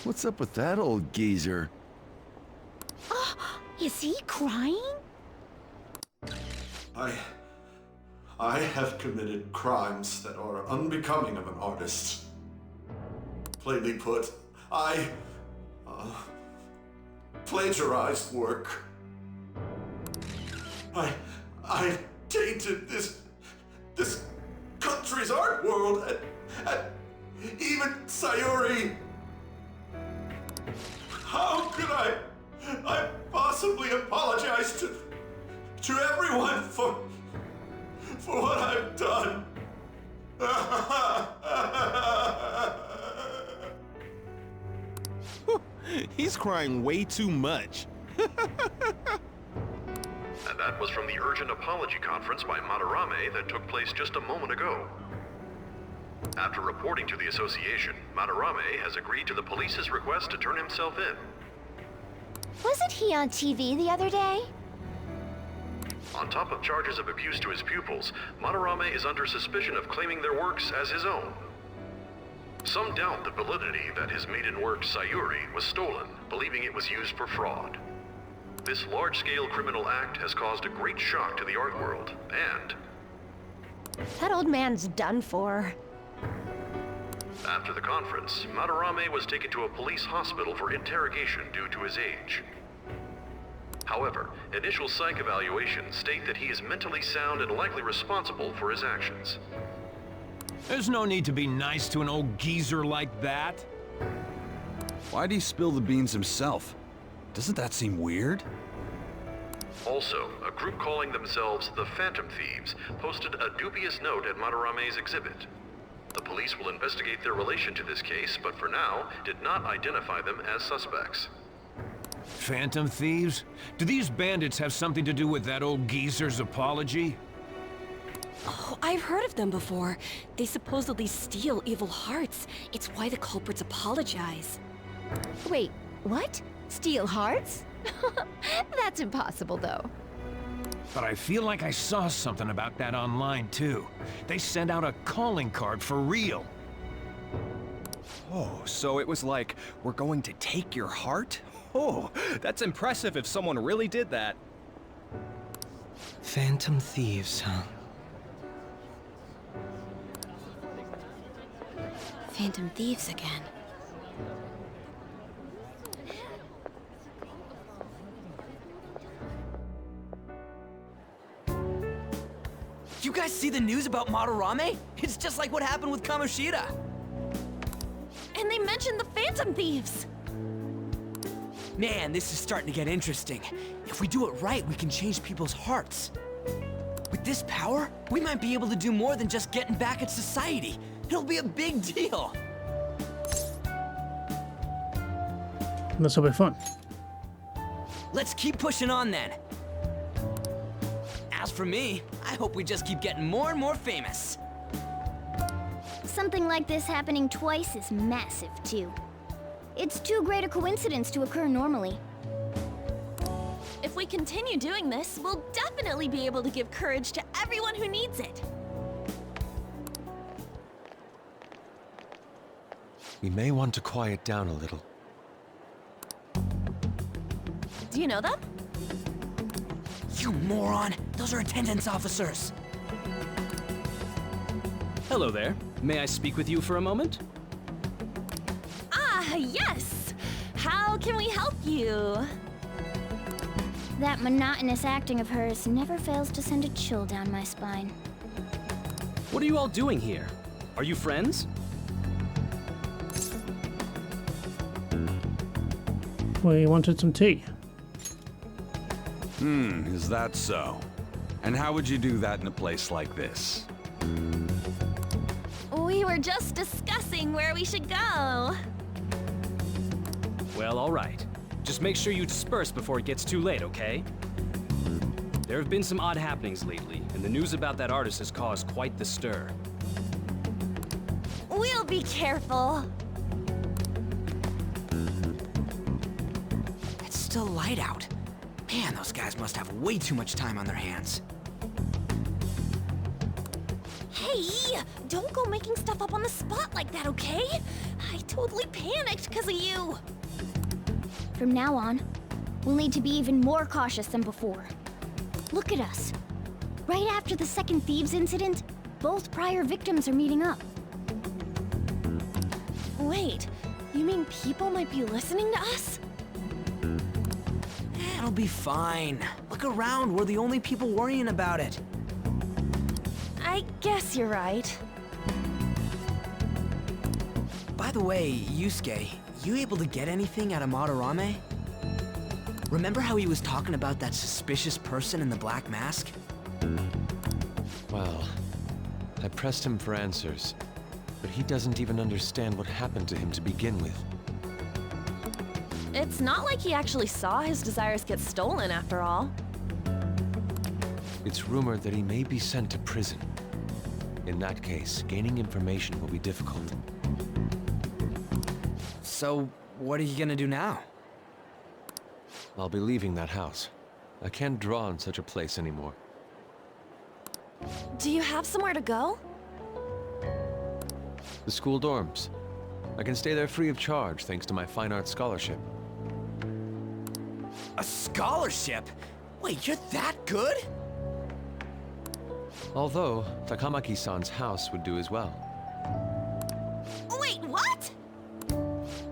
What's up with that old geezer? Oh, is he crying? I have committed crimes that are unbecoming of an artist. Plainly put, I plagiarized work. I tainted this country's art world and even Sayuri. How could I possibly apologize to everyone for what I've done? He's crying way too much. And that was from the urgent apology conference by Madarame that took place just a moment ago. After reporting to the association, Madarame has agreed to the police's request to turn himself in. Wasn't he on TV the other day? On top of charges of abuse to his pupils, Madarame is under suspicion of claiming their works as his own. Some doubt the validity that his maiden work, Sayuri, was stolen, believing it was used for fraud. This large-scale criminal act has caused a great shock to the art world, and That old man's done for. after the conference, Madarame was taken to a police hospital for interrogation due to his age. However, initial psych evaluations state that he is mentally sound and likely responsible for his actions. There's no need to be nice to an old geezer like that. Why'd he spill the beans himself? Doesn't that seem weird? Also, a group calling themselves the Phantom Thieves posted a dubious note at Madarame's exhibit. The police will investigate their relation to this case, but for now, did not identify them as suspects. Phantom Thieves? Do these bandits have something to do with that old geezer's apology? Oh, I've heard of them before. They supposedly steal evil hearts. It's why the culprits apologize. Wait, what? Steal hearts? That's impossible, though. But I feel like I saw something about that online, too. They sent out a calling card for real. Oh, so it was like, we're going to take your heart? Oh, that's impressive if someone really did that. Phantom Thieves, huh? Phantom Thieves again. You guys see the news about Madarame? It's just like what happened with Kamoshida. And they mentioned the Phantom Thieves! Man, this is starting to get interesting. If we do it right, we can change people's hearts. With this power, we might be able to do more than just getting back at society. It'll be a big deal. This will be fun. Let's keep pushing on then. As for me, I hope we just keep getting more and more famous. Something like this happening twice is massive, too. It's too great a coincidence to occur normally. If we continue doing this, we'll definitely be able to give courage to everyone who needs it. We may want to quiet down a little. Do you know them? You moron! Those are attendance officers! Hello there. May I speak with you for a moment? Ah, yes! How can we help you? That monotonous acting of hers never fails to send a chill down my spine. What are you all doing here? Are you friends? We wanted some tea. Is that so? And how would you do that in a place like this? We were just discussing where we should go. Well, all right. Just make sure you disperse before it gets too late, okay? There have been some odd happenings lately, and the news about that artist has caused quite the stir. We'll be careful. It's still light out. Man, those guys must have way too much time on their hands. Hey, don't go making stuff up on the spot like that, okay? I totally panicked because of you. From now on, we'll need to be even more cautious than before. Look at us. Right after the second Thieves incident, both prior victims are meeting up. Wait, you mean people might be listening to us? It'll be fine. Look around, we're the only people worrying about it. I guess you're right. By the way, Yusuke, you able to get anything out of Madarame? Remember how he was talking about that suspicious person in the black mask? Well, I pressed him for answers, but he doesn't even understand what happened to him to begin with. It's not like he actually saw his desires get stolen after all. It's rumored that he may be sent to prison. In that case, gaining information will be difficult. So, what are you gonna do now? I'll be leaving that house. I can't draw in such a place anymore. Do you have somewhere to go? The school dorms. I can stay there free of charge thanks to my fine arts scholarship. A scholarship? Wait, you're that good? Although, Takamaki-san's house would do as well. Wait, what?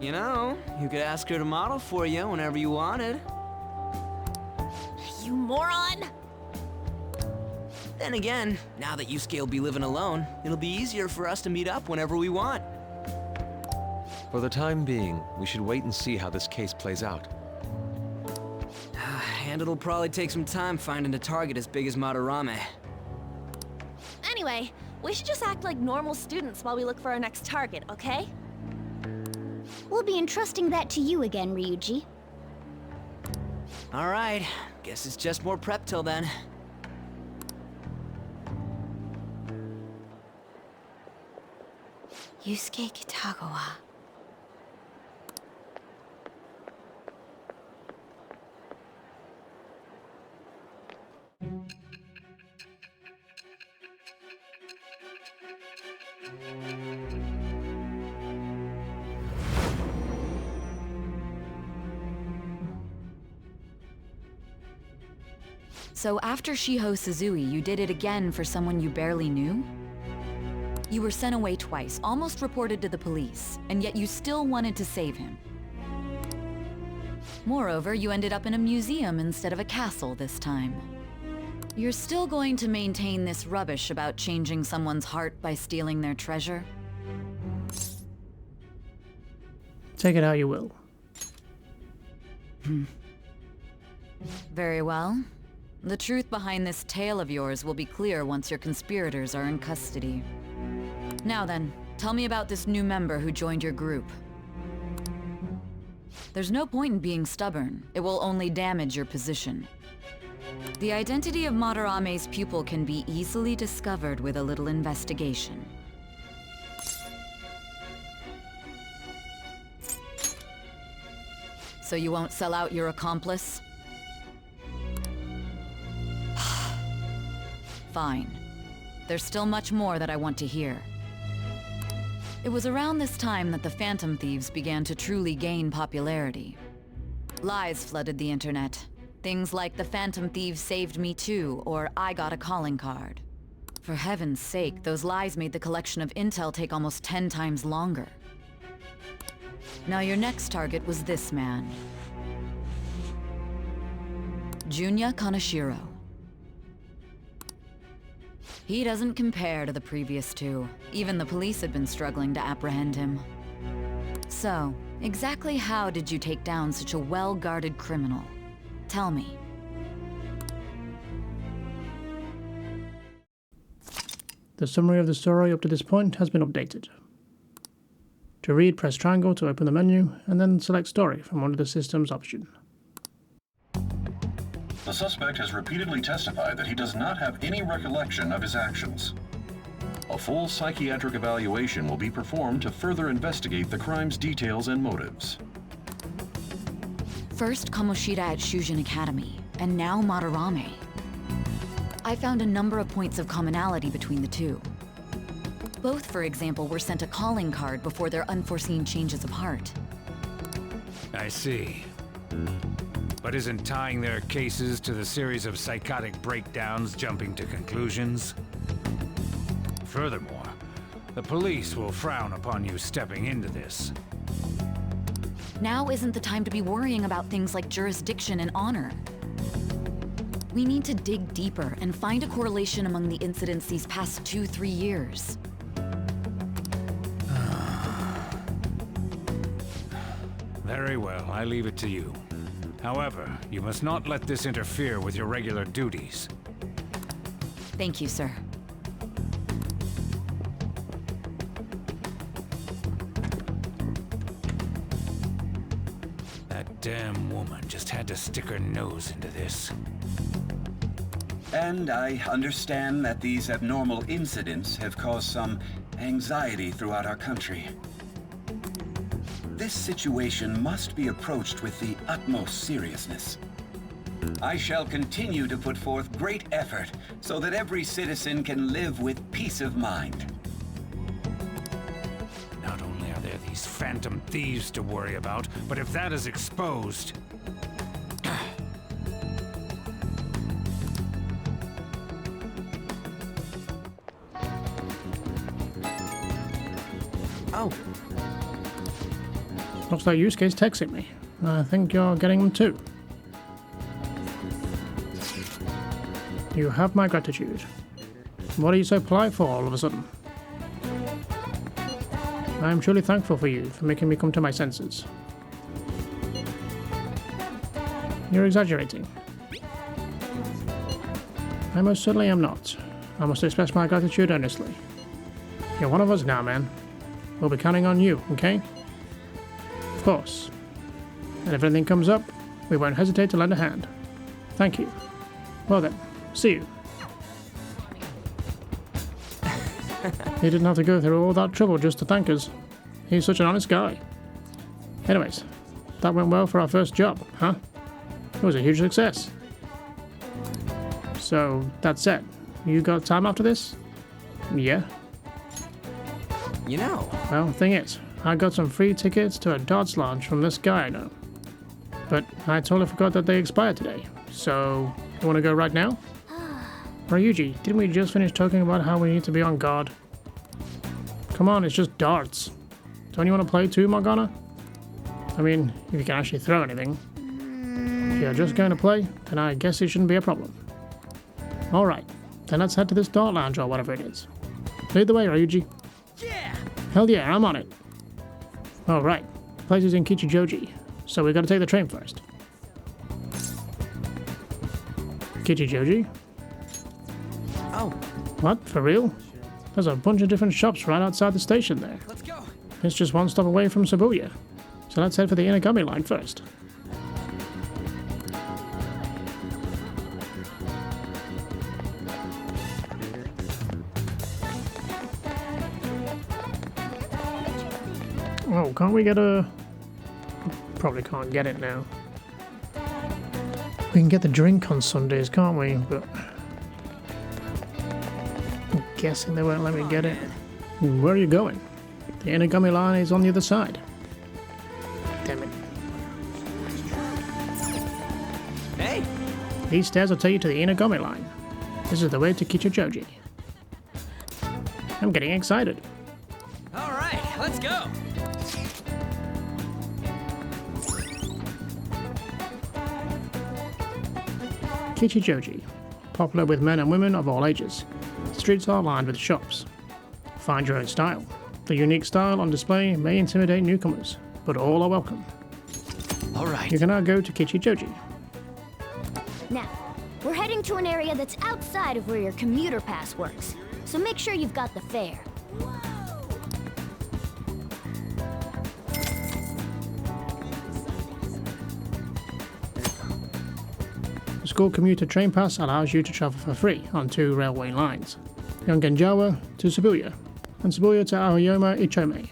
You know, you could ask her to model for you whenever you wanted. You moron! Then again, now that Yusuke will be living alone, it'll be easier for us to meet up whenever we want. For the time being, we should wait and see how this case plays out. And it'll probably take some time finding a target as big as Madarame. Anyway, we should just act like normal students while we look for our next target, okay? We'll be entrusting that to you again, Ryuji. Alright, guess it's just more prep till then. Yusuke Kitagawa. So after Shiho Suzui, you did it again for someone you barely knew? You were sent away twice, almost reported to the police, and yet you still wanted to save him. Moreover, you ended up in a museum instead of a castle this time. You're still going to maintain this rubbish about changing someone's heart by stealing their treasure? Take it how you will. Very well. The truth behind this tale of yours will be clear once your conspirators are in custody. Now then, tell me about this new member who joined your group. There's no point in being stubborn. It will only damage your position. The identity of Madarame's pupil can be easily discovered with a little investigation. So you won't sell out your accomplice? Fine. There's still much more that I want to hear. It was around this time that the Phantom Thieves began to truly gain popularity. Lies flooded the internet. Things like the Phantom Thieves saved me too, or I got a calling card. For heaven's sake, those lies made the collection of intel take almost 10 times longer. Now your next target was this man. Junya Kaneshiro. He doesn't compare to the previous two. Even the police had been struggling to apprehend him. So, exactly how did you take down such a well-guarded criminal? Tell me. The summary of the story up to this point has been updated. To read, press triangle to open the menu, and then select story from one of the system's options. The suspect has repeatedly testified that he does not have any recollection of his actions. A full psychiatric evaluation will be performed to further investigate the crime's details and motives. First Kamoshida at Shujin Academy, and now Madarame. I found a number of points of commonality between the two. Both, for example, were sent a calling card before their unforeseen changes of heart. I see. But isn't tying their cases to the series of psychotic breakdowns jumping to conclusions? Furthermore, the police will frown upon you stepping into this. Now isn't the time to be worrying about things like jurisdiction and honor. We need to dig deeper and find a correlation among the incidents these past 2-3 years. Very well, I leave it to you. However, you must not let this interfere with your regular duties. Thank you, sir. That damn woman just had to stick her nose into this. And I understand that these abnormal incidents have caused some anxiety throughout our country. This situation must be approached with the utmost seriousness. I shall continue to put forth great effort so that every citizen can live with peace of mind. Not only are there these Phantom Thieves to worry about, but if that is exposed... Oh. Looks like Yusuke's texting me. I think you're getting them too. You have my gratitude. What are you so polite for all of a sudden? I am truly thankful for you for making me come to my senses. You're exaggerating. I most certainly am not. I must express my gratitude earnestly. You're one of us now, man. We'll be counting on you, okay? Of course. And if anything comes up, we won't hesitate to lend a hand. Thank you. Well then, see you. He didn't have to go through all that trouble just to thank us. He's such an honest guy. Anyways, that went well for our first job, huh? It was a huge success. So, that's it. You got time after this? Yeah. You know. Well, thing is, I got some free tickets to a darts lounge from this guy I know. But I totally forgot that they expired today. So, you want to go right now? Ryuji, didn't we just finish talking about how we need to be on guard? Come on, it's just darts. Don't you want to play too, Morgana? I mean, if you can actually throw anything. If you're just going to play, then I guess it shouldn't be a problem. Alright, then let's head to this dart lounge or whatever it is. Lead the way, Ryuji. Yeah! Hell yeah, I'm on it. Alright, the place is in Kichijoji, so we gotta take the train first. Kichijoji? Oh. What, for real? There's a bunch of different shops right outside the station there. Let's go. It's just one stop away from Shibuya. So let's head for the Inagami line first. Oh, can't we get a... Probably can't get it now. We can get the drink on Sundays, can't we? But... I'm guessing they won't let me get it. Where are you going? The Inagami line is on the other side. Damn it. Hey! These stairs will take you to the Inagami line. This is the way to Kichijoji. I'm getting excited. Alright, let's go! Kichijoji, popular with men and women of all ages. The streets are lined with shops. Find your own style. The unique style on display may intimidate newcomers, but all are welcome. Alright. You can now go to Kichijoji. Now, we're heading to an area that's outside of where your commuter pass works, so make sure you've got the fare. The school commuter train pass allows you to travel for free on 2 railway lines, Yongenjawa to Shibuya, and Shibuya to Aoyama Ichome.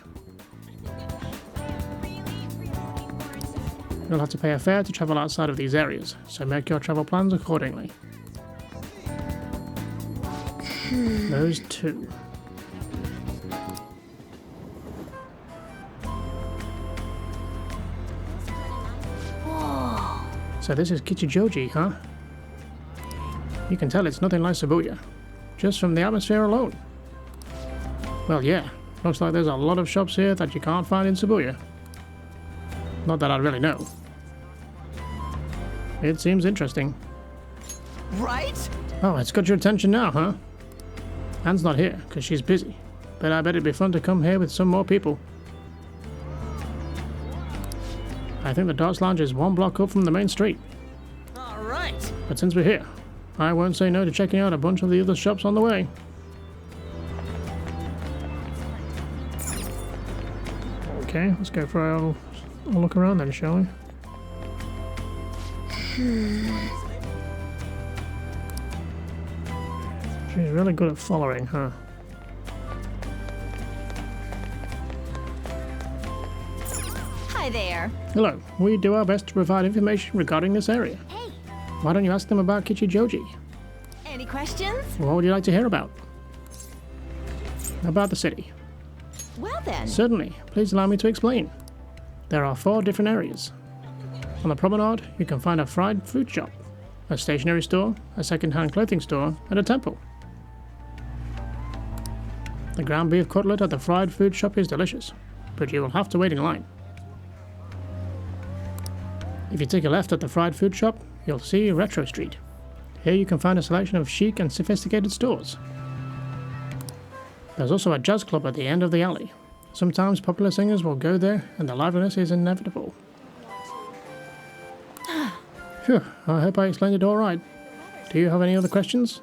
You'll have to pay a fare to travel outside of these areas, so make your travel plans accordingly. Those two. So this is Kichijoji, huh? You can tell it's nothing like Shibuya, just from the atmosphere alone. Well, yeah, looks like there's a lot of shops here that you can't find in Shibuya. Not that I really know. It seems interesting. Right? Oh, it's got your attention now, huh? Anne's not here, because she's busy. But I bet it'd be fun to come here with some more people. I think the Darts Lounge is 1 block up from the main street. Alright. But since we're here, I won't say no to checking out a bunch of the other shops on the way. Okay, let's go for a look around then, shall we? She's really good at following, huh? Hi there. Hello. We do our best to provide information regarding this area. Hey. Why don't you ask them about Kichijoji? Any questions? What would you like to hear about? About the city. Well then. Certainly. Please allow me to explain. There are 4 different areas. On the promenade, you can find a fried food shop, a stationery store, a second-hand clothing store, and a temple. The ground beef cutlet at the fried food shop is delicious, but you will have to wait in line. If you take a left at the fried food shop, you'll see Retro Street. Here you can find a selection of chic and sophisticated stores. There's also a jazz club at the end of the alley. Sometimes popular singers will go there and the liveliness is inevitable. Phew, I hope I explained it all right. Do you have any other questions?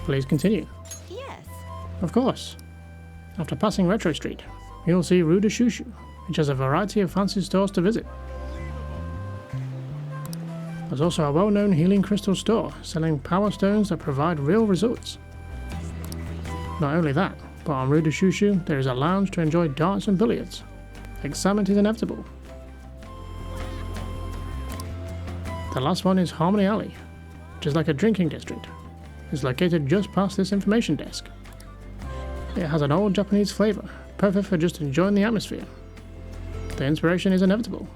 Please continue. Yes. Of course. After passing Retro Street, you'll see Rue de Chouchou, which has a variety of fancy stores to visit. There's also a well-known healing crystal store selling power stones that provide real results. Not only that, but on Rue de Chouchou there is a lounge to enjoy darts and billiards. Excitement is inevitable. The last one is Harmony Alley, which is like a drinking district. It's located just past this information desk. It has an old Japanese flavour, perfect for just enjoying the atmosphere. The inspiration is inevitable.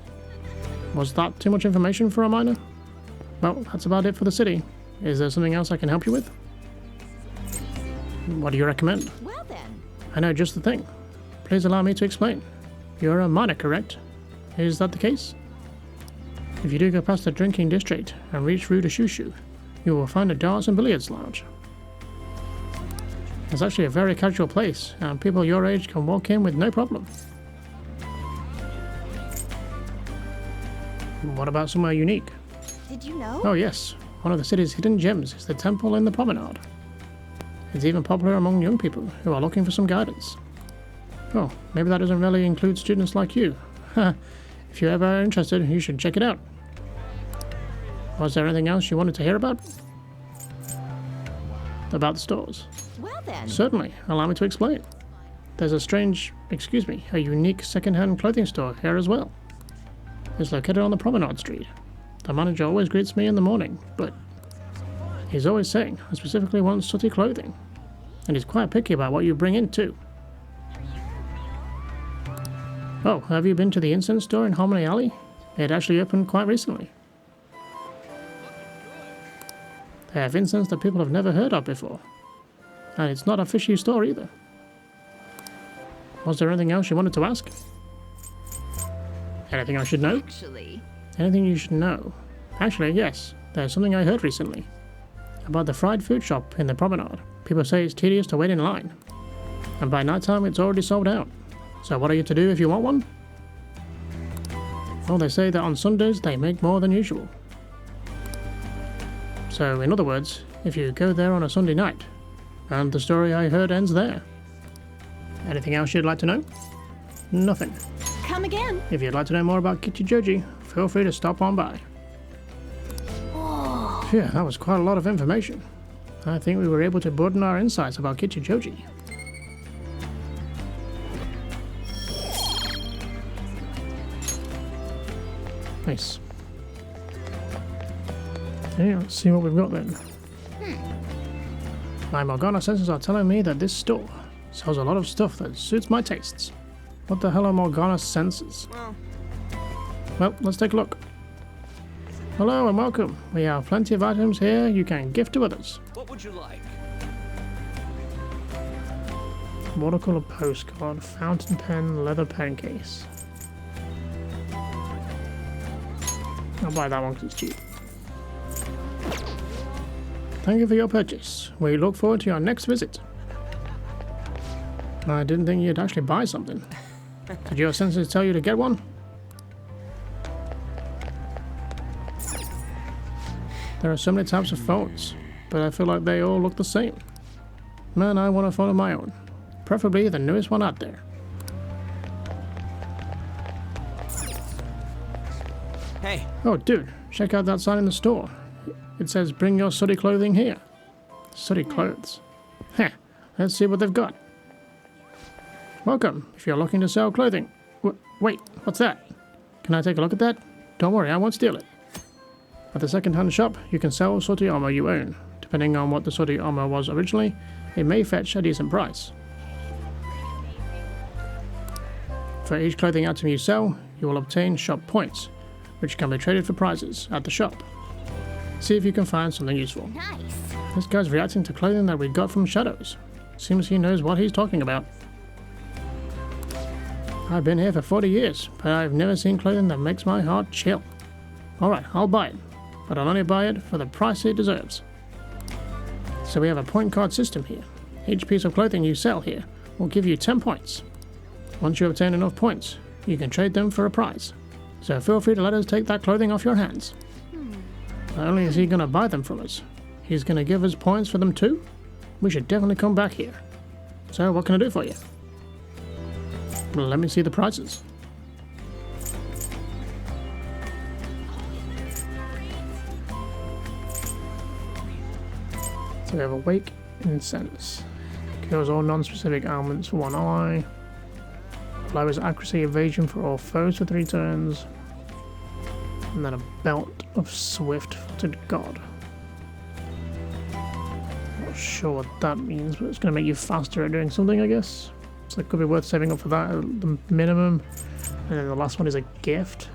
Was that too much information for a minor? Well, that's about it for the city. Is there something else I can help you with? What do you recommend? Well then. I know just the thing. Please allow me to explain. You're a minor, correct? Is that the case? If you do go past the drinking district and reach Rue de Chouchou, you will find a darts and billiards lounge. It's actually a very casual place, and people your age can walk in with no problem. What about somewhere unique? Did you know? Oh yes, one of the city's hidden gems is the temple in the promenade. It's even popular among young people who are looking for some guidance. Oh, maybe that doesn't really include students like you. If you're ever interested, you should check it out. Was there anything else you wanted to hear about? About the stores? Well then. Certainly, allow me to explain. There's a unique second-hand clothing store here as well. It's located on the Promenade Street. The manager always greets me in the morning, but he's always saying I specifically want sooty clothing. And he's quite picky about what you bring in too. Oh, have you been to the incense store in Harmony Alley? It actually opened quite recently. They have incense that people have never heard of before. And it's not a fishy store either. Was there anything else you wanted to ask? Anything I should know? Actually. Anything you should know? Actually, yes. There's something I heard recently. About the fried food shop in the promenade. People say it's tedious to wait in line. And by night time it's already sold out. So what are you to do if you want one? Well, they say that on Sundays they make more than usual. So, in other words, if you go there on a Sunday night, and the story I heard ends there. Anything else you'd like to know? Nothing. Come again. If you'd like to know more about Kichijoji, feel free to stop on by. Oh. Yeah, that was quite a lot of information. I think we were able to broaden our insights about Kichijoji. Nice. Okay, let's see what we've got then. My Morgana senses are telling me that this store sells a lot of stuff that suits my tastes. What the hell are Morgana senses? Well, let's take a look. Hello and welcome. We have plenty of items here you can gift to others. What would you like? Watercolor postcard, fountain pen, leather pen case. I'll buy that one because it's cheap. Thank you for your purchase. We look forward to your next visit. I didn't think you'd actually buy something. Did your senses tell you to get one? There are so many types of phones, but I feel like they all look the same. Man, I want a phone of my own. Preferably the newest one out there. Hey. Oh, dude, check out that sign in the store. It says, bring your sooty clothing here. Sooty clothes. Heh, let's see what they've got. Welcome, if you're looking to sell clothing. Wait, what's that? Can I take a look at that? Don't worry, I won't steal it. At the second-hand shop, you can sell sooty armor you own. Depending on what the sooty armor was originally, it may fetch a decent price. For each clothing item you sell, you will obtain shop points, which can be traded for prizes at the shop. See if you can find something useful. Nice. This guy's reacting to clothing that we got from Shadows. Seems he knows what he's talking about. I've been here for 40 years, but I've never seen clothing that makes my heart chill. Alright, I'll buy it, but I'll only buy it for the price it deserves. So we have a point card system here. Each piece of clothing you sell here will give you 10 points. Once you obtain enough points, you can trade them for a prize. So feel free to let us take that clothing off your hands. Not only is he going to buy them from us, he's going to give us points for them too? We should definitely come back here. So what can I do for you? Well, let me see the prices. So we have Awake Incense. Kills all non-specific ailments for 1 eye. Lowers accuracy evasion for all foes for 3 turns. And then a Belt of Swift-Footed God. Not sure what that means, but it's going to make you faster at doing something, I guess. So it could be worth saving up for that at the minimum. And then the last one is a gift.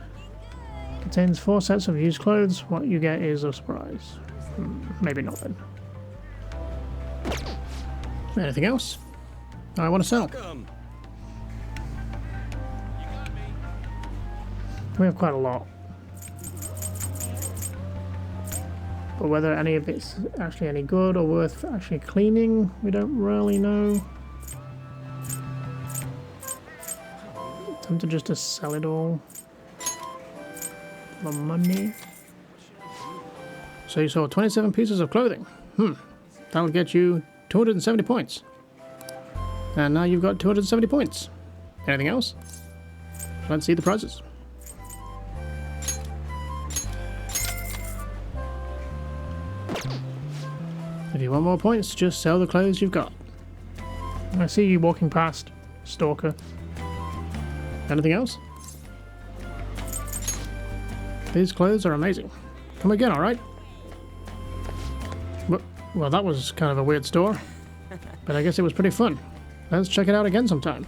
Contains 4 sets of used clothes. What you get is a surprise. Maybe not then. Anything else? I want to sell. We have quite a lot. But whether any of it's actually any good or worth actually cleaning, we don't really know. Tempted just to sell it all for money. So you sold 27 pieces of clothing. That'll get you 270 points. And now you've got 270 points. Anything else? Let's see the prices. If you want more points, just sell the clothes you've got. I see you walking past, stalker. Anything else? These clothes are amazing. Come again, alright? Well, that was kind of a weird store, but I guess it was pretty fun. Let's check it out again sometime.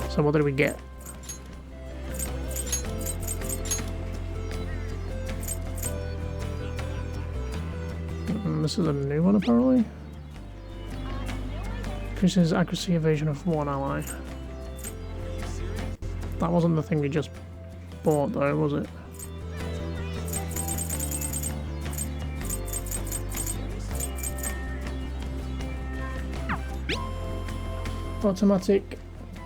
So what did we get? This is a new one apparently. Increases accuracy evasion of 1 ally. That wasn't the thing we just bought though, was it? Automatic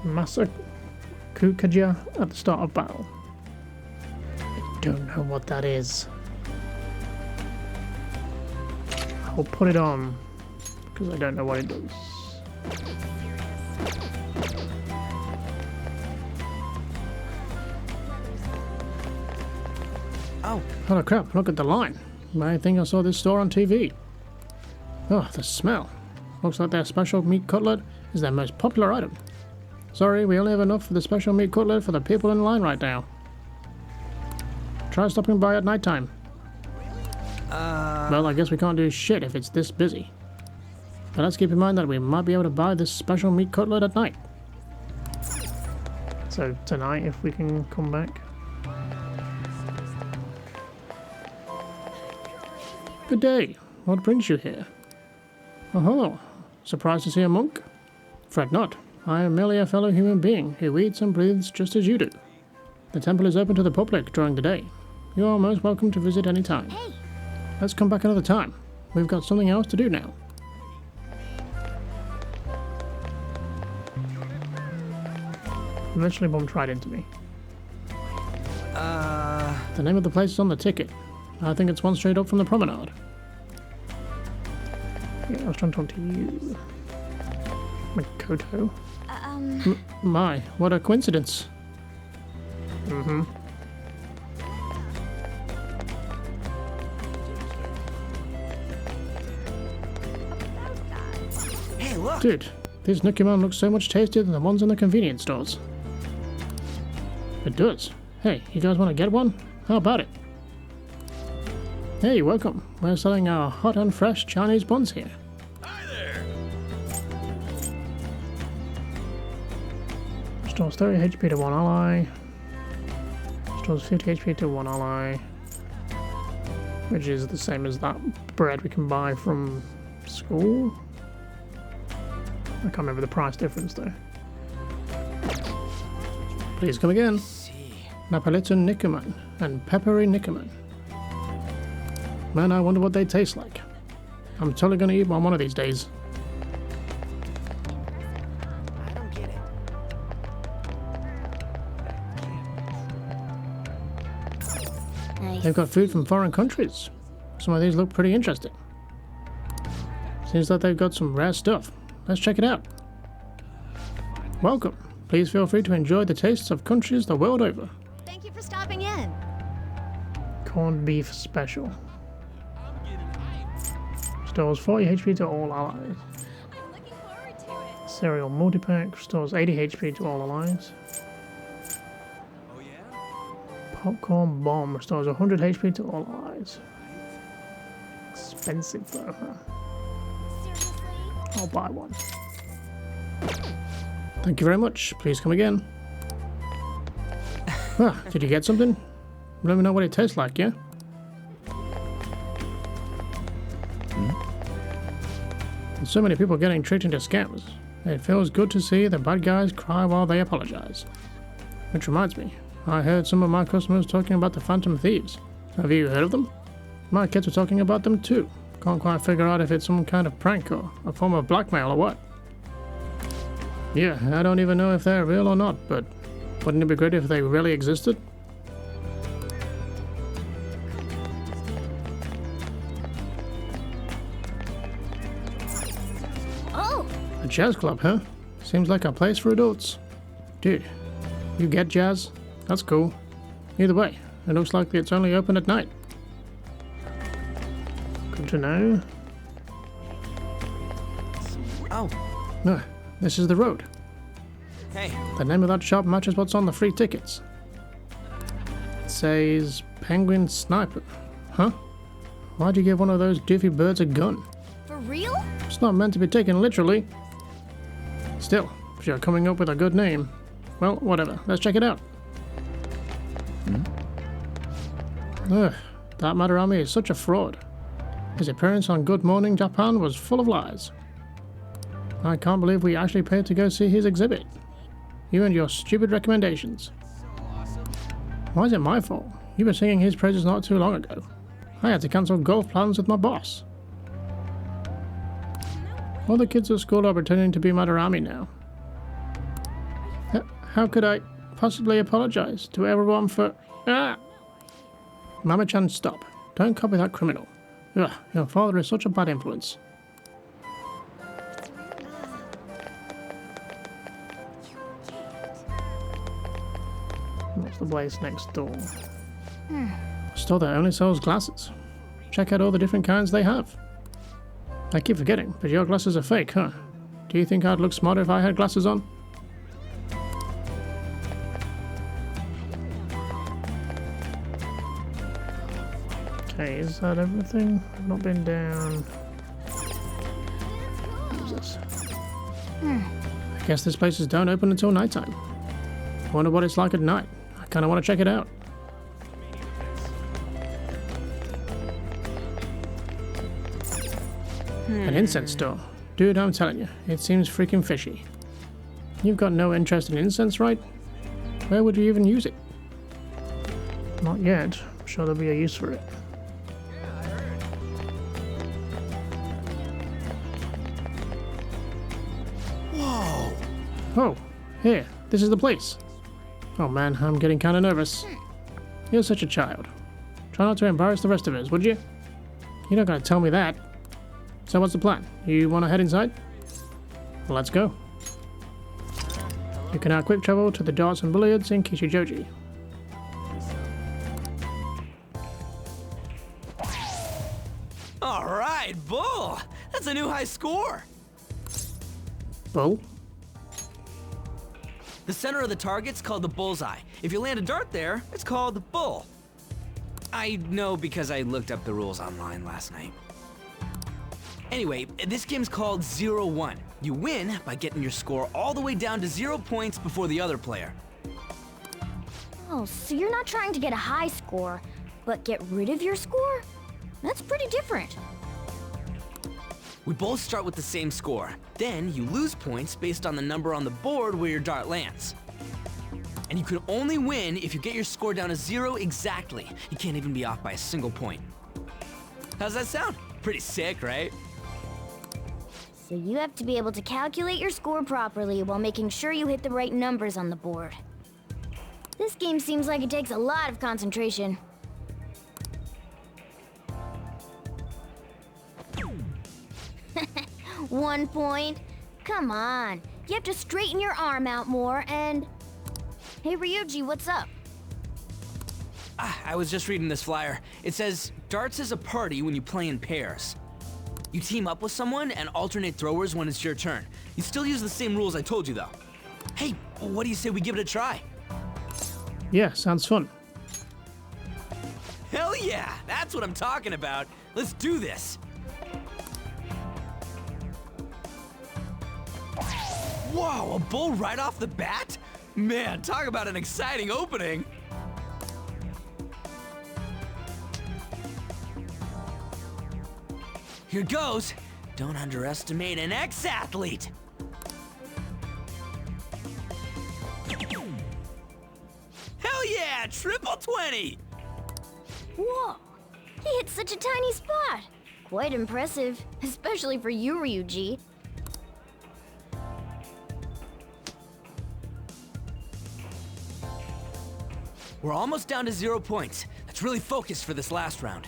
Masakukaja at the start of battle. I don't know what that is. I'll put it on because I don't know what it does. Oh. Holy crap, look at the line. I think I saw this store on TV. Oh, the smell. Looks like their special meat cutlet is their most popular item. Sorry, we only have enough for the special meat cutlet for the people in line right now. Try stopping by at night time. Well, I guess we can't do shit if it's this busy. But let's keep in mind that we might be able to buy this special meat cutlet at night. So tonight, if we can come back. Good day. What brings you here? Oh, surprised to see a monk? Fret not. I am merely a fellow human being who eats and breathes just as you do. The temple is open to the public during the day. You are most welcome to visit any time. Hey! Let's come back another time. We've got something else to do now. Eventually bumped right into me. The name of the place is on the ticket. I think it's one straight up from the promenade. Yeah, I was trying to talk to you. Makoto. My, what a coincidence. Hey, look! Dude, these Nukiman look so much tastier than the ones in the convenience stores. It does. Hey, you guys want to get one? How about it? Hey, welcome. We're selling our hot and fresh Chinese buns here. Hi there. Stores 30 HP to one ally. Stores 50 HP to one ally. Which is the same as that bread we can buy from school. I can't remember the price difference though. Please come again. Napolitan Nikuman and Peppery Nikuman. Man, I wonder what they taste like. I'm totally gonna eat one of these days. I don't get it. Nice. They've got food from foreign countries. Some of these look pretty interesting. Seems like they've got some rare stuff. Let's check it out. Welcome. Please feel free to enjoy the tastes of countries the world over. Thank you for stopping in. Corned beef special. Stores 40 HP to all allies. I'm looking forward to it. Cereal multi-pack stores 80 HP to all allies. Oh yeah? Popcorn bomb restores 100 HP to all allies. Expensive though, huh? Seriously? I'll buy one. Thank you very much. Please come again. Did you get something? Let me know what it tastes like, yeah? With so many people getting tricked into scams, it feels good to see the bad guys cry while they apologize. Which reminds me, I heard some of my customers talking about the Phantom Thieves. Have you heard of them? My kids are talking about them too. Can't quite figure out if it's some kind of prank or a form of blackmail or what. Yeah, I don't even know if they're real or not, but wouldn't it be great if they really existed? Oh! A jazz club, huh? Seems like a place for adults. Dude, you get jazz? That's cool. Either way, it looks like it's only open at night. Good to know. Oh, No, this is the road. hey. The name of that shop matches what's on the free tickets. It says Penguin Sniper. Huh? Why'd you give one of those doofy birds a gun? For real? It's not meant to be taken literally. Still, if you're coming up with a good name, well, whatever. Let's check it out. Ugh, that Madarame is such a fraud. His appearance on Good Morning Japan was full of lies. I can't believe we actually paid to go see his exhibit. You and your stupid recommendations. Why is it my fault? You were singing his praises not too long ago. I had to cancel golf plans with my boss. All the kids at school are pretending to be Madarame now. How could I possibly apologize to everyone for... Mama-chan, stop. Don't copy that criminal. Ugh, your father is such a bad influence. What's the place next door? A store that only sells glasses. Check out all the different kinds they have. I keep forgetting, but your glasses are fake, huh? Do you think I'd look smarter if I had glasses on? Okay, is that everything? I've not been down. What's this? I guess this places don't open until nighttime. I wonder what it's like at night. I kinda wanna check it out. An incense store. Dude, I'm telling you, it seems freaking fishy. You've got no interest in incense, right? Where would you even use it? Not yet. I'm sure there'll be a use for it. Whoa! Oh, here. This is the place. Oh man, I'm getting kind of nervous. You're such a child. Try not to embarrass the rest of us, would you? You're not going to tell me that. So what's the plan? You want to head inside? Well, let's go. You can now quick travel to the darts and billiards in Kishijoji. All right, Bull! That's a new high score! Bull? The center of the target's called the bullseye. If you land a dart there, it's called the bull. I know because I looked up the rules online last night. Anyway, this game's called 0-1. You win by getting your score all the way down to 0 points before the other player. Oh, so you're not trying to get a high score, but get rid of your score? That's pretty different. We both start with the same score. Then you lose points based on the number on the board where your dart lands. And you can only win if you get your score down to 0 exactly. You can't even be off by a single point. How's that sound? Pretty sick, right? So you have to be able to calculate your score properly while making sure you hit the right numbers on the board. This game seems like it takes a lot of concentration. One point? Come on. You have to straighten your arm out more and... Hey Ryuji, what's up? I was just reading this flyer. It says, darts is a party when you play in pairs. You team up with someone and alternate throwers when it's your turn. You still use the same rules I told you though. Hey, what do you say we give it a try? Yeah, sounds fun. Hell yeah, that's what I'm talking about. Let's do this. Whoa, a bull right off the bat? Man, talk about an exciting opening. Here goes. Don't underestimate an ex-athlete. Hell yeah, triple 20. Whoa, he hit such a tiny spot. Quite impressive, especially for you, Ryuji. We're almost down to 0 points. Let's really focus for this last round.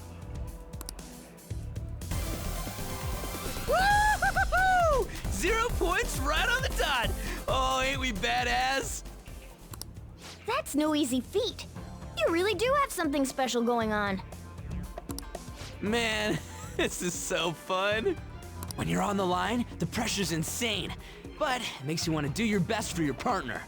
Woo-hoo-hoo-hoo! 0 points right on the dot. Oh, ain't we badass? That's no easy feat. You really do have something special going on. Man, this is so fun. When you're on the line, the pressure's insane, but it makes you want to do your best for your partner.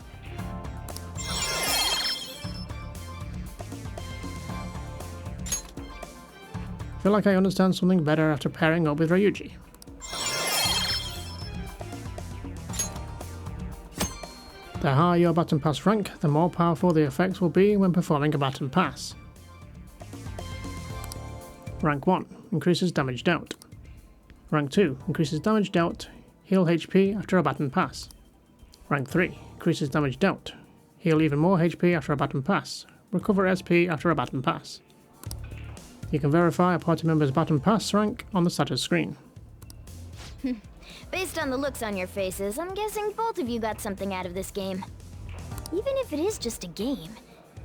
I feel like I understand something better after pairing up with Ryuji. The higher your baton pass rank, the more powerful the effects will be when performing a baton pass. Rank 1 increases damage dealt. Rank 2 increases damage dealt, heal HP after a baton pass. Rank 3 increases damage dealt, heal even more HP after a baton pass, recover SP after a baton pass. You can verify a party member's baton pass rank on the status screen. Based on the looks on your faces, I'm guessing both of you got something out of this game. Even if it is just a game,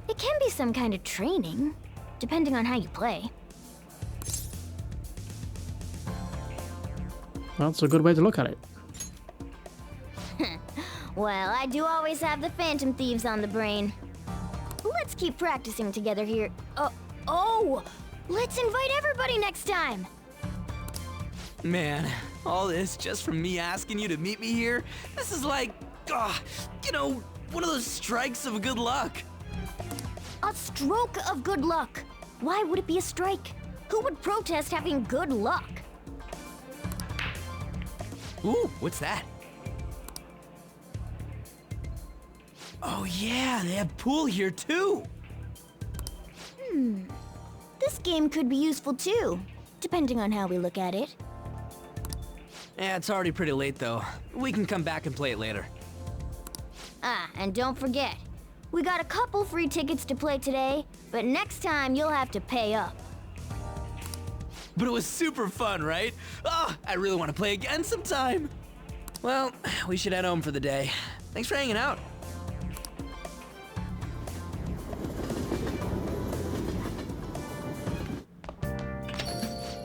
it can be some kind of training, depending on how you play. That's a good way to look at it. Well, I do always have the Phantom Thieves on the brain. Let's keep practicing together here. Oh! Let's invite everybody next time! Man, all this just from me asking you to meet me here? This is like, you know, one of those strikes of good luck. A stroke of good luck. Why would it be a strike? Who would protest having good luck? Ooh, what's that? Oh yeah, they have pool here too. This game could be useful too, depending on how we look at it. Yeah, it's already pretty late though. We can come back and play it later. Ah, and don't forget, we got a couple free tickets to play today, but next time you'll have to pay up. But it was super fun, right? Oh, I really want to play again sometime. Well, we should head home for the day. Thanks for hanging out.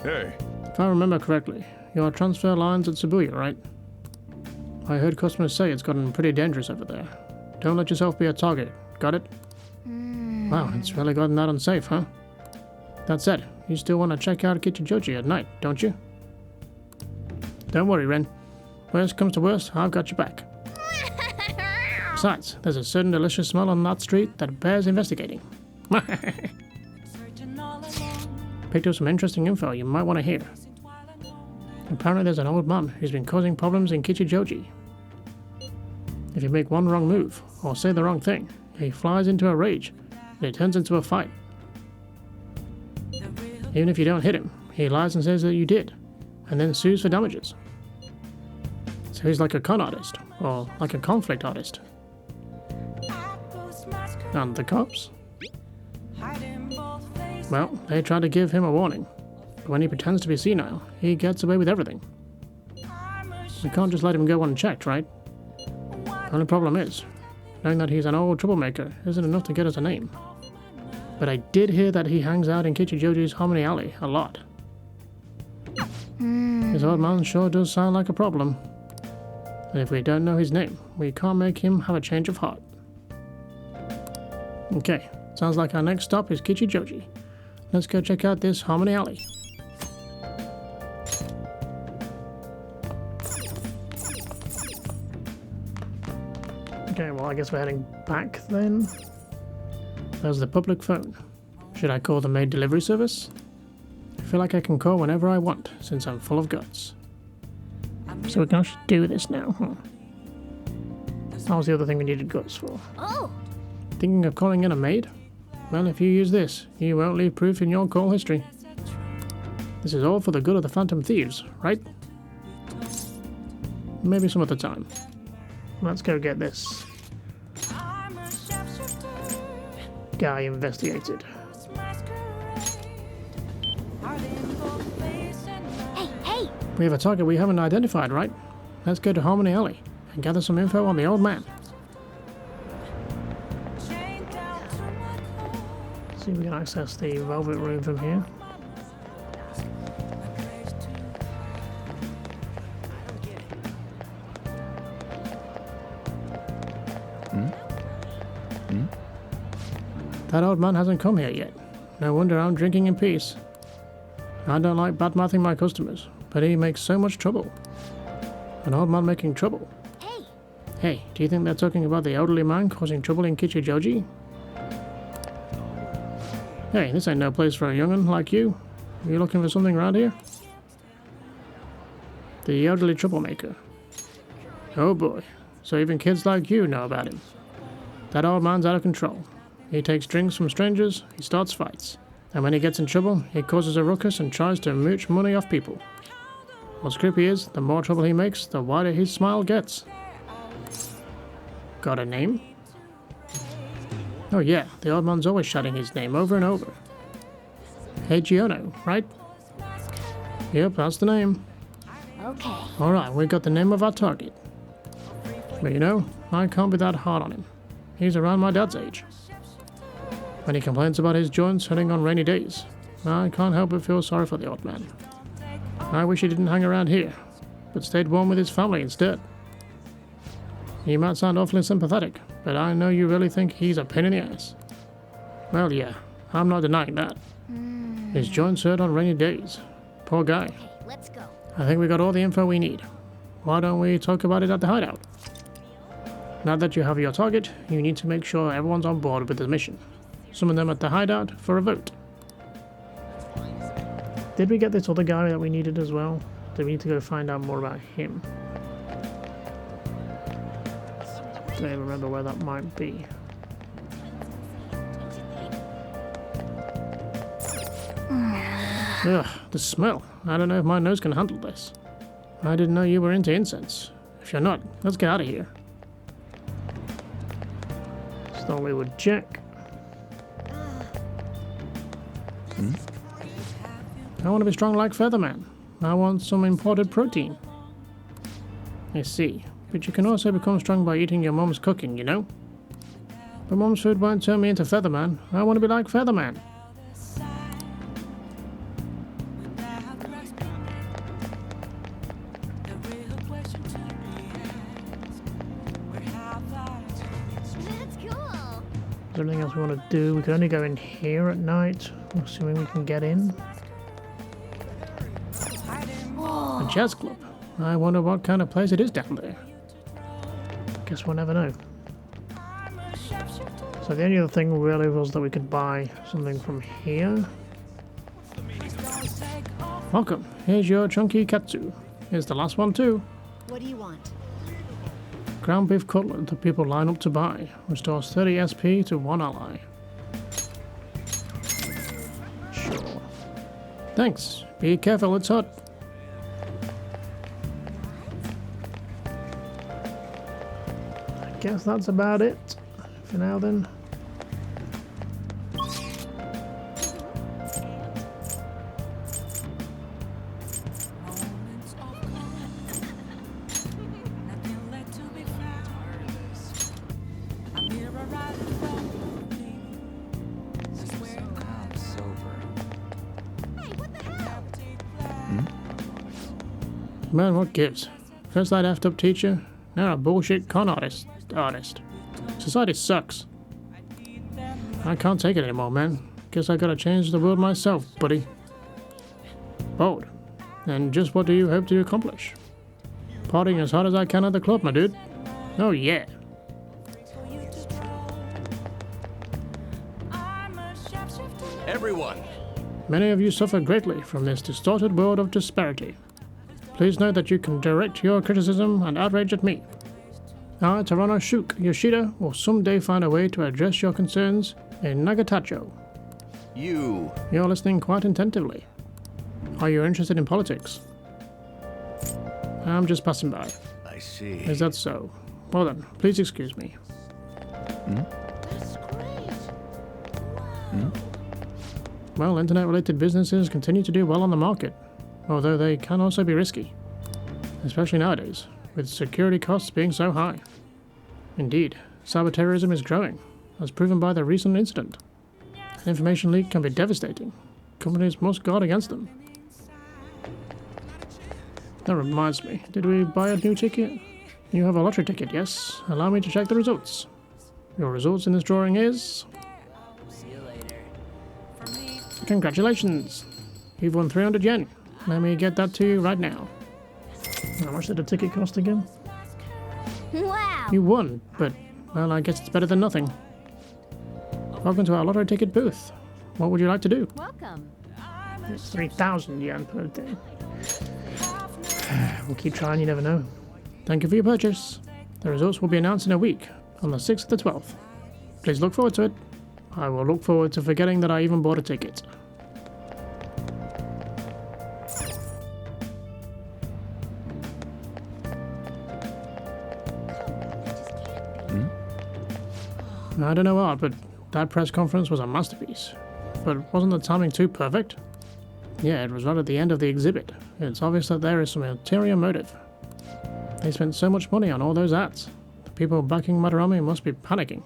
Hey. If I remember correctly, your transfer line's at Shibuya, right? I heard customers say it's gotten pretty dangerous over there. Don't let yourself be a target. Got it? Wow, it's really gotten that unsafe, huh? That said, you still want to check out Kichijoji at night, don't you? Don't worry, Ren. Worst comes to worst, I've got your back. Besides, there's a certain delicious smell on that street that bears investigating. Picked up some interesting info you might want to hear. Apparently there's an old man who's been causing problems in Kichijoji. If you make one wrong move, or say the wrong thing, he flies into a rage, and it turns into a fight. Even if you don't hit him, he lies and says that you did, and then sues for damages. So he's like a con artist, or like a conflict artist. And the cops? Well, they tried to give him a warning, but when he pretends to be senile, he gets away with everything. We can't just let him go unchecked, right? Only problem is, knowing that he's an old troublemaker isn't enough to get us a name. But I did hear that he hangs out in Kichijoji's Harmony Alley a lot. This old man sure does sound like a problem. And if we don't know his name, we can't make him have a change of heart. Okay, sounds like our next stop is Kichijoji. Let's go check out this Harmony Alley. Okay, well I guess we're heading back then. There's the public phone. Should I call the maid delivery service? I feel like I can call whenever I want, since I'm full of guts. So we can actually do this now, huh? That was the other thing we needed guts for. Oh! Thinking of calling in a maid? Well, if you use this, you won't leave proof in your call history. This is all for the good of the Phantom Thieves, right? Maybe some other time. Let's go get this guy investigated. Hey! We have a target we haven't identified, right? Let's go to Harmony Alley and gather some info on the old man. See if we can access the Velvet Room from here. That old man hasn't come here yet. No wonder I'm drinking in peace. I don't like bad-mouthing my customers, but he makes so much trouble. An old man making trouble. Hey! Hey, do you think they're talking about the elderly man causing trouble in Kichijoji? Hey, this ain't no place for a young'un like you. Are you looking for something around here? The elderly troublemaker. Oh boy, so even kids like you know about him. That old man's out of control. He takes drinks from strangers, he starts fights. And when he gets in trouble, he causes a ruckus and tries to mooch money off people. What's creepy is, the more trouble he makes, the wider his smile gets. Got a name? Oh yeah, the old man's always shouting his name over and over. Hey Giono, right? Yep, that's the name. Okay. Alright, we got the name of our target. But you know, I can't be that hard on him. He's around my dad's age. When he complains about his joints hurting on rainy days, I can't help but feel sorry for the old man. I wish he didn't hang around here, but stayed warm with his family instead. You might sound awfully sympathetic, but I know you really think he's a pain in the ass. Well, yeah, I'm not denying that. His joints hurt on rainy days. Poor guy. Okay, let's go. I think we got all the info we need. Why don't we talk about it at the hideout? Now that you have your target, you need to make sure everyone's on board with the mission. Summon them at the hideout for a vote. Did we get this other guy that we needed as well? Do we need to go find out more about him? Don't even remember where that might be. Ugh, the smell. I don't know if my nose can handle this. I didn't know you were into incense. If you're not, let's get out of here. Just thought we would check. I want to be strong like Featherman. I want some imported protein. I see. But you can also become strong by eating your mom's cooking, you know? But mom's food won't turn me into Featherman. I want to be like Featherman. That's cool. Is there anything else we want to do? We can only go in here at night, assuming we can get in. A jazz club. I wonder what kind of place it is down there. Guess we'll never know. So the only other thing really was that we could buy something from here. Welcome. Here's your chunky katsu. Here's the last one too. What do you want? Ground beef cutlet that people line up to buy. Restores 30 SP to one ally. Sure. Thanks. Be careful, it's hot. I guess that's about it for now then. Man, what gives? First that effed up teacher, now a bullshit con artist. Society sucks. I can't take it anymore, man. Guess I gotta change the world myself, buddy. Bold. And just what do you hope to accomplish? Partying as hard as I can at the club, my dude. Oh yeah. Everyone! Many of you suffer greatly from this distorted world of disparity. Please note that you can direct your criticism and outrage at me. I, Tarano Shuk Yoshida, will someday find a way to address your concerns in Nagatacho. You're listening quite attentively. Are you interested in politics? I'm just passing by. I see. Is that so? Well then, please excuse me. That's great. Wow. Well, internet-related businesses continue to do well on the market, although they can also be risky, especially nowadays, with security costs being so high. Indeed, cyberterrorism is growing, as proven by the recent incident. An information leak can be devastating. Companies must guard against them. That reminds me, did we buy a new ticket? You have a lottery ticket, yes? Allow me to check the results. Your results in this drawing is... Congratulations! You've won 300 yen. Let me get that to you right now. How much did the ticket cost again? Wow! You won, but, well, I guess it's better than nothing. Welcome to our lottery ticket booth. What would you like to do? Welcome. It's 3,000 yen per day. We'll keep trying, you never know. Thank you for your purchase. The results will be announced in a week, on the 6th to the 12th. Please look forward to it. I will look forward to forgetting that I even bought a ticket. I don't know what, but that press conference was a masterpiece. But wasn't the timing too perfect? Yeah, it was right at the end of the exhibit. It's obvious that there is some ulterior motive. They spent so much money on all those ads. The people backing Madarame must be panicking.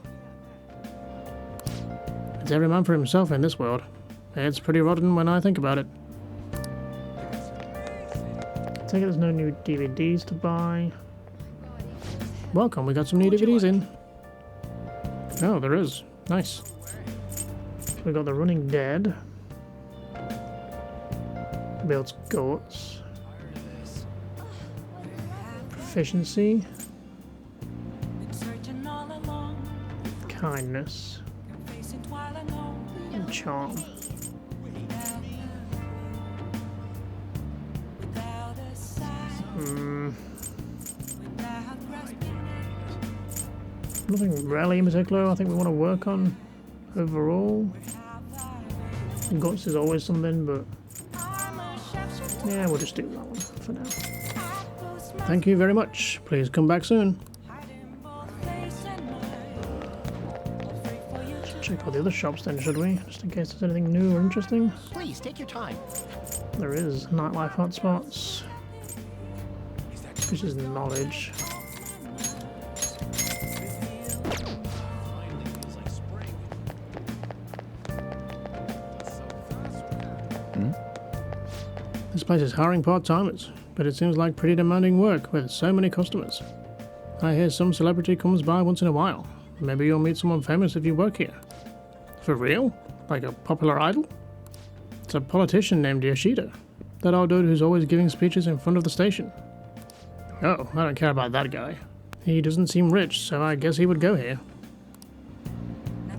It's every man for himself in this world. It's pretty rotten when I think about it. I take it there's no new DVDs to buy. Welcome, we got some new DVDs in. Oh, there is. Nice. We got The Running Dead. Builds Guts. Proficiency. Kindness. And Charm. Nothing really in particular I think we want to work on overall. Guts is always something, but yeah, we'll just do that one for now. Thank you very much. Please come back soon. Should check out the other shops then, should we? Just in case there's anything new or interesting. Please, take your time. There is nightlife hotspots. This is knowledge. This place is hiring part-timers, but it seems like pretty demanding work with so many customers. I hear some celebrity comes by once in a while. Maybe you'll meet someone famous if you work here. For real? Like a popular idol? It's a politician named Yoshida. That old dude who's always giving speeches in front of the station. Oh, I don't care about that guy. He doesn't seem rich, so I guess he would go here.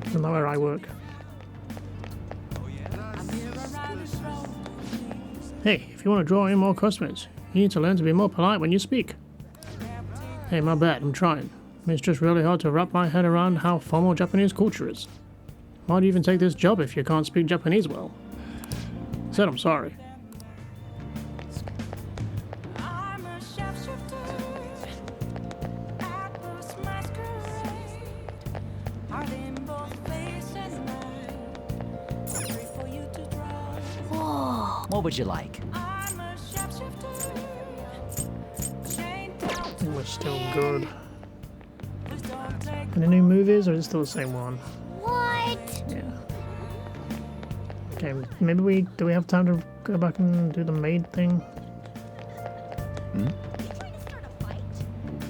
Isn't that where I work? Hey, if you want to draw in more customers, you need to learn to be more polite when you speak. Hey, my bad, I'm trying. It's just really hard to wrap my head around how formal Japanese culture is. Why do you even take this job if you can't speak Japanese well? Said I'm sorry. What would you like? We're still good. Any new movies, or is it still the same one? What? Yeah. Okay, maybe do we have time to go back and do the maid thing?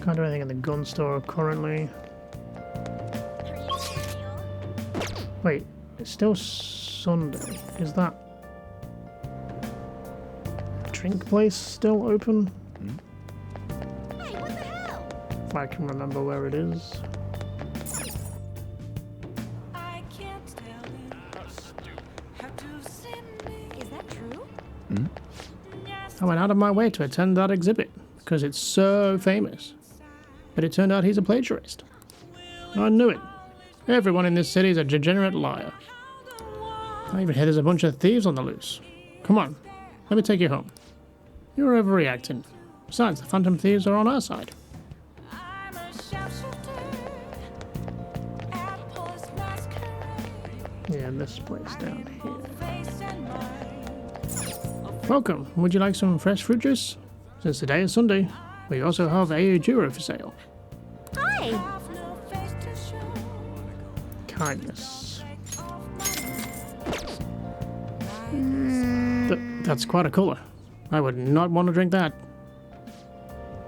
Can't do anything in the gun store currently. Wait, it's still Sunday. Is that drink place still open? Hey, what the hell? If I can remember where it is. Is that true? I went out of my way to attend that exhibit because it's so famous. But it turned out he's a plagiarist. I knew it. Everyone in this city is a degenerate liar. I even hear there's a bunch of thieves on the loose. Come on, let me take you home. You're overreacting. Besides, the Phantom Thieves are on our side. Yeah, this place down here. Welcome. Would you like some fresh fruit juice? Since today is Sunday, we also have Ayujuro for sale. Hi! Kindness. That's quite a colour. I would not want to drink that.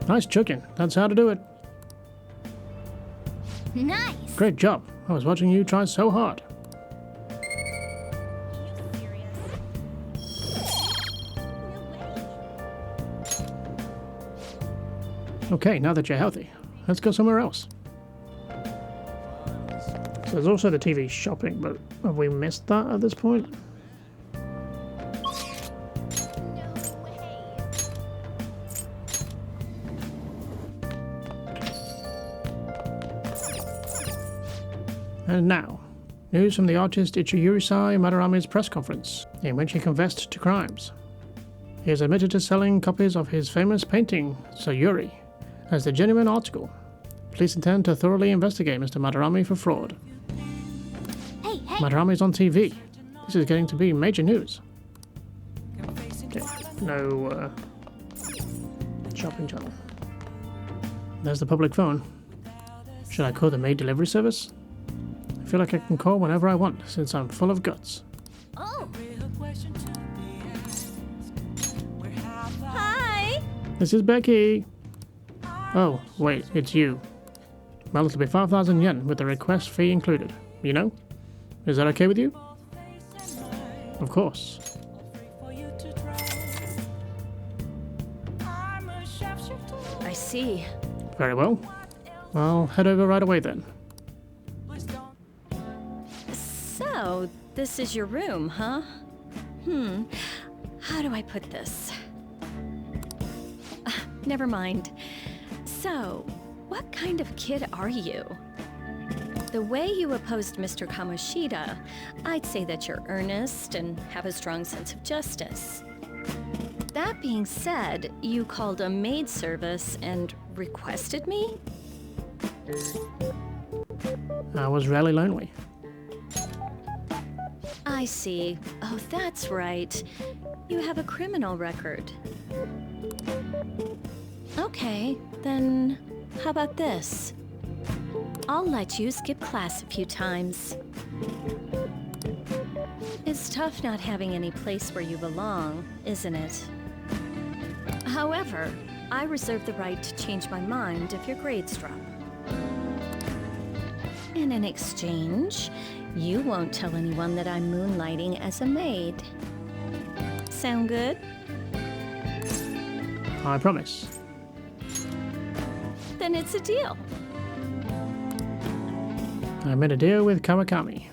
Nice chugging. That's how to do it. Nice! Great job. I was watching you try so hard. Okay, now that you're healthy, let's go somewhere else. So there's also the TV shopping, but have we missed that at this point? And now, news from the artist Ichiyurisai Madarame's press conference, in which he confessed to crimes. He has admitted to selling copies of his famous painting, Sayuri, as the genuine article. Police intend to thoroughly investigate Mr. Madarame for fraud. Hey! Madarame's on TV. This is getting to be major news. Okay, no shopping channel. There's the public phone. Should I call the maid delivery service? I feel like I can call whenever I want, since I'm full of guts. Oh! Hi! This is Becky! Oh, wait, it's you. Well, it'll be 5,000 yen with the request fee included. You know? Is that okay with you? Of course. I see. Very well. I'll head over right away then. So, this is your room, huh? How do I put this? Never mind. So, what kind of kid are you? The way you opposed Mr. Kamoshida, I'd say that you're earnest and have a strong sense of justice. That being said, you called a maid service and requested me? I was rarely lonely. I see. Oh, that's right. You have a criminal record. Okay, then how about this? I'll let you skip class a few times. It's tough not having any place where you belong, isn't it? However, I reserve the right to change my mind if your grades drop. And in exchange, you won't tell anyone that I'm moonlighting as a maid. Sound good? I promise. Then it's a deal. I made a deal with Kawakami.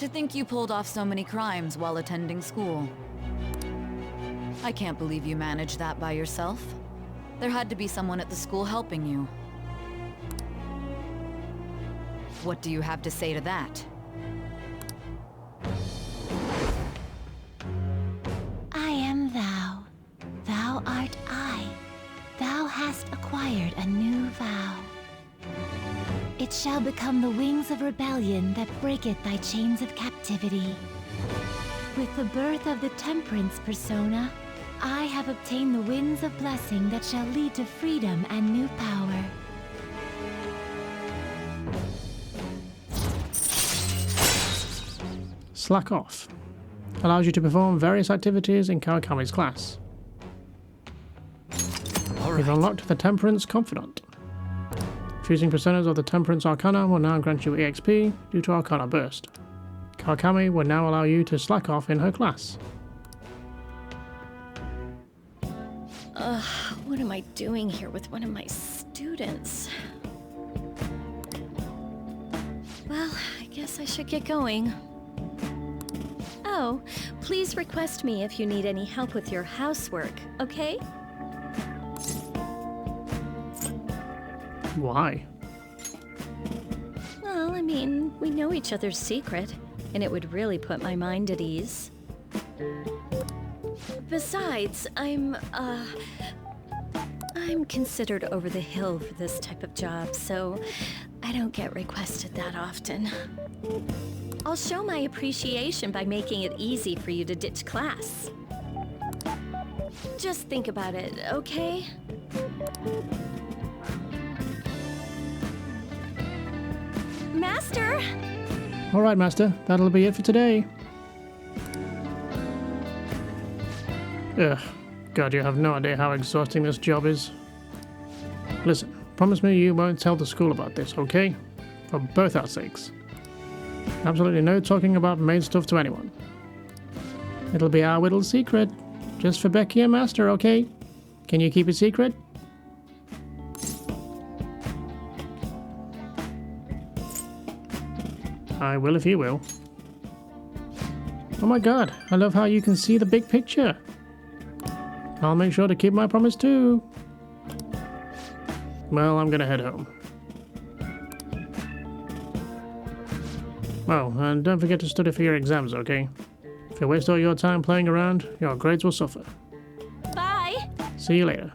To think you pulled off so many crimes while attending school. I can't believe you managed that by yourself. There had to be someone at the school helping you. What do you have to say to that? I am thou. Thou art I. Thou hast acquired a new vow. It shall become the wings of rebellion that breaketh thy chains of captivity. With the birth of the temperance persona, I have obtained the winds of blessing that shall lead to freedom and new power. Slack off. Allows you to perform various activities in Kawakami's class. You've unlocked the Temperance Confidant. Fusing personas of the Temperance Arcana will now grant you EXP due to Arcana Burst. Kawakami will now allow you to slack off in her class. What am I doing here with one of my students? Well, I guess I should get going. Oh, please request me if you need any help with your housework, okay? Why? Well, I mean, we know each other's secret, and it would really put my mind at ease. Besides, I'm considered over the hill for this type of job, so I don't get requested that often. I'll show my appreciation by making it easy for you to ditch class. Just think about it, okay? Master! Alright, Master, that'll be it for today. Ugh, God, you have no idea how exhausting this job is. Listen, promise me you won't tell the school about this, okay? For both our sakes. Absolutely no talking about maid stuff to anyone. It'll be our little secret. Just for Becky and Master, okay? Can you keep it secret? I will if you will. Oh my god, I love how you can see the big picture. I'll make sure to keep my promise too. Well, I'm gonna head home. Oh, and don't forget to study for your exams, okay? If you waste all your time playing around, your grades will suffer. Bye! See you later.